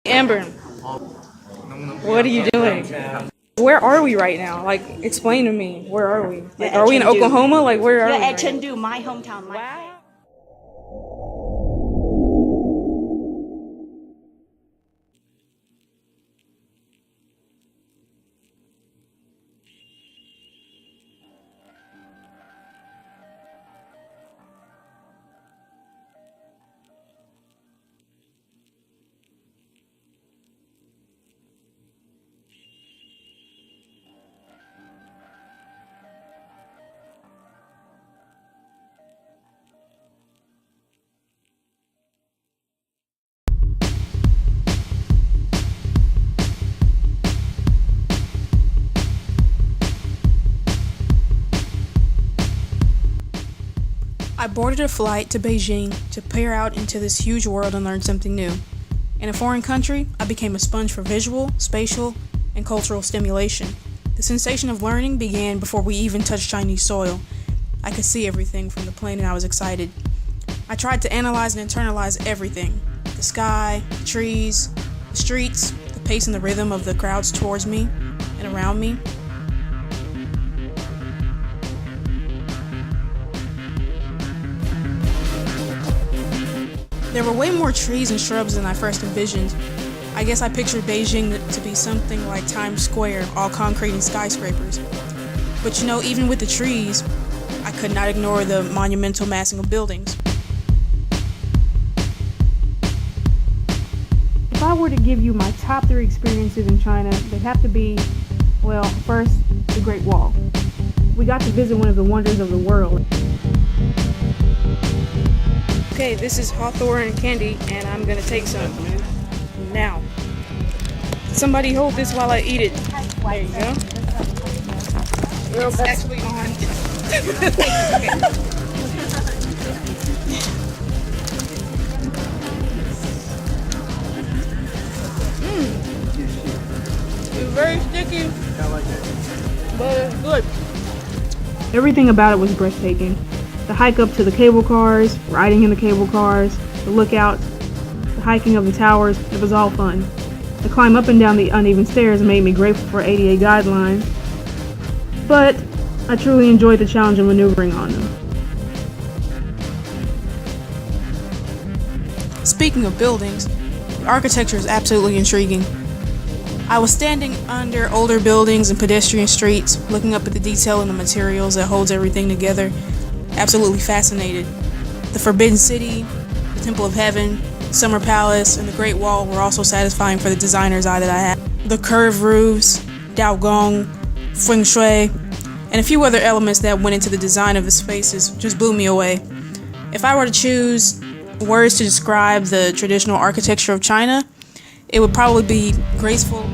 Amber, what are you doing? Where are we right now? Like, explain to me. Where are we? Like, are we in Oklahoma? Like, where are we? At Chengdu, my hometown. Wow. I boarded a flight to Beijing to peer out into this huge world and learn something new. In a foreign country, I became a sponge for visual, spatial, and cultural stimulation. The sensation of learning began before we even touched Chinese soil. I could see everything from the plane and I was excited. I tried to analyze and internalize everything. The sky, the trees, the streets, the pace and the rhythm of the crowds towards me and around me. There were way more trees and shrubs than I first envisioned. I guess I pictured Beijing to be something like Times Square, all concrete and skyscrapers. But even with the trees, I could not ignore the monumental massing of buildings. If I were to give you my top 3 experiences in China, they'd have to be, well, first, the Great Wall. We got to visit one of the wonders of the world. Okay, this is Hawthorne candy, and I'm gonna take some now. Somebody hold this while I eat it. There you go. It's actually on. It's very sticky, but it's good. Everything about it was breathtaking. The hike up to the cable cars, riding in the cable cars, the lookouts, the hiking of the towers, it was all fun. The climb up and down the uneven stairs made me grateful for ADA guidelines, but I truly enjoyed the challenge of maneuvering on them. Speaking of buildings, the architecture is absolutely intriguing. I was standing under older buildings and pedestrian streets, looking up at the detail and the materials that holds everything together. Absolutely fascinated. The Forbidden City, the Temple of Heaven, Summer Palace, and the Great Wall were also satisfying for the designer's eye that I had. The curved roofs, Daogong, Feng Shui, and a few other elements that went into the design of the spaces just blew me away. If I were to choose words to describe the traditional architecture of China, it would probably be graceful.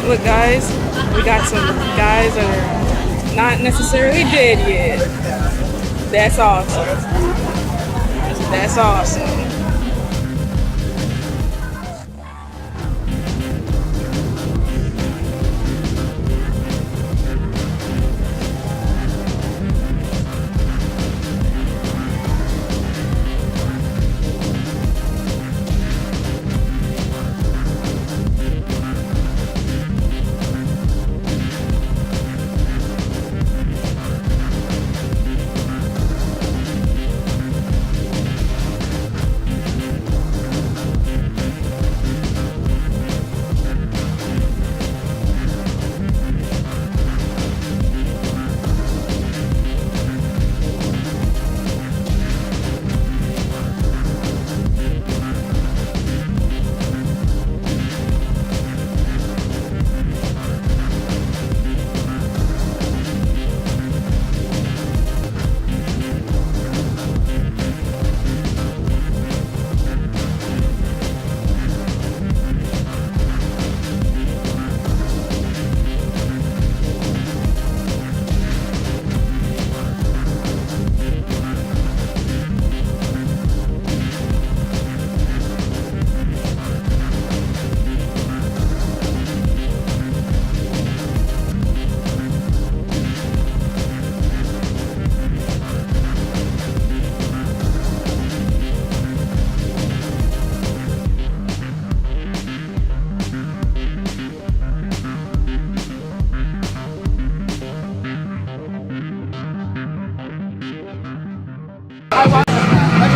Look guys, we got some guys that are not necessarily dead yet. That's awesome. That's awesome.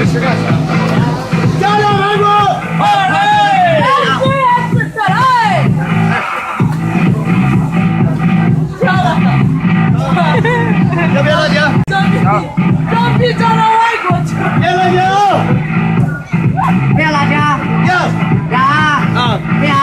加油，韩国！要不要辣椒？张逼抓到外国去！要辣椒？不要辣椒，要。要啊。不要。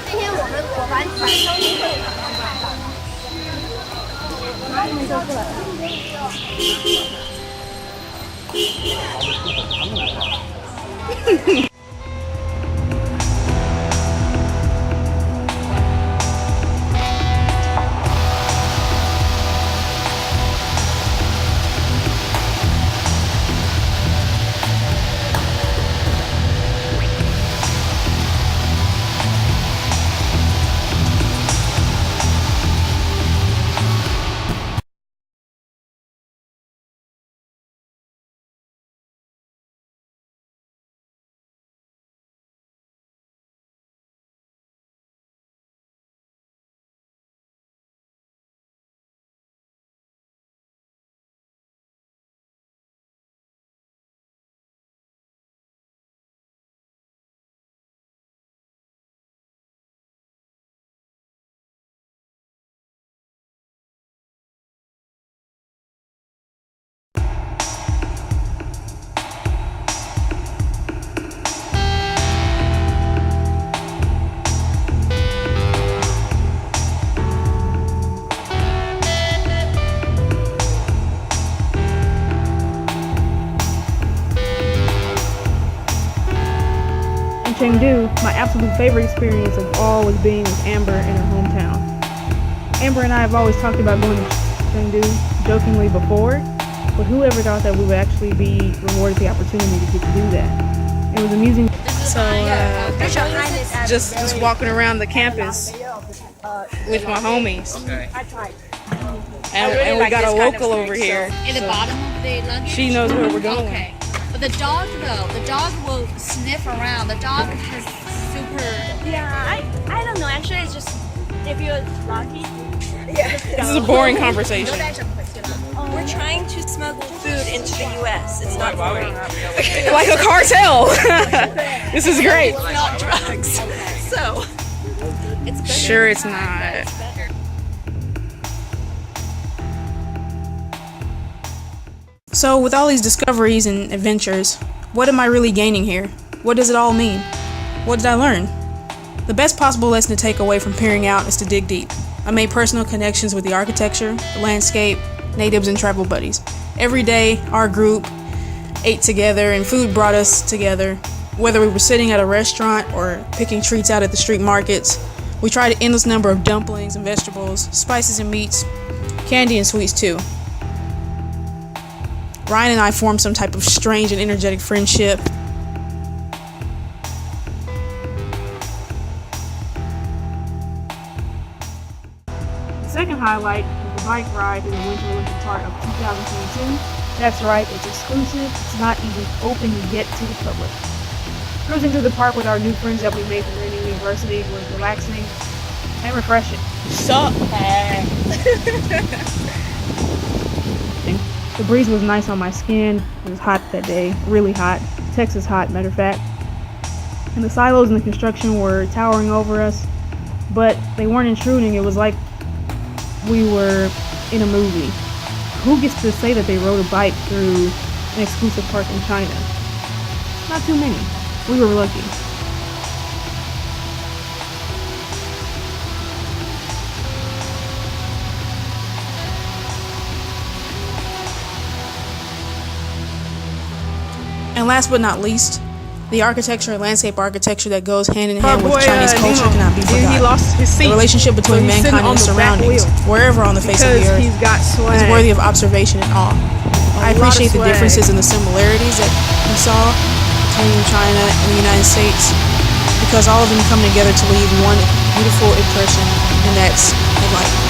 今天我们果盘反收一会。Chengdu, my absolute favorite experience of all was being with Amber in her hometown. Amber and I have always talked about going to Chengdu jokingly before, but who ever thought that we would actually be rewarded the opportunity to get to do that? It was amusing. So, just walking around the campus with my homies. Okay. And we got a local over here. In the bottom of the luggage? She knows where we're going. Okay. But the dog though, the dog will sniff around. The dog has super... Yeah, I don't know. Actually, it's just if you're lucky. This is a boring conversation. We're trying to smuggle food into the U.S. It's not boring. Like a cartel. This is great. It's not drugs. So, it's better. Sure it's not. So with all these discoveries and adventures, what am I really gaining here? What does it all mean? What did I learn? The best possible lesson to take away from peering out is to dig deep. I made personal connections with the architecture, the landscape, natives, and travel buddies. Every day, our group ate together and food brought us together. Whether we were sitting at a restaurant or picking treats out at the street markets, we tried an endless number of dumplings and vegetables, spices and meats, candy and sweets too. Ryan and I formed some type of strange and energetic friendship. The second highlight was the bike ride in the Winter Olympic Park of 2022. That's right, it's exclusive. It's not even open yet to the public. Cruising through the park with our new friends that we made from Rainier University was relaxing and refreshing. Sup? The breeze was nice on my skin. It was hot that day, really hot. Texas hot, matter of fact. And the silos and the construction were towering over us, but they weren't intruding. It was like we were in a movie. Who gets to say that they rode a bike through an exclusive park in China? Not too many. We were lucky. And last but not least, the architecture and landscape architecture that goes hand in hand with Chinese culture cannot be forgotten. He lost his seat. The relationship between So he's sitting mankind and on its the back surroundings, wheel wherever on the face of because the earth, he's got swag. is worthy of observation and awe. I lot of appreciate the swag. differences and the similarities that we saw between China and the United States, because all of them come together to leave one beautiful impression, and that's enlightenment.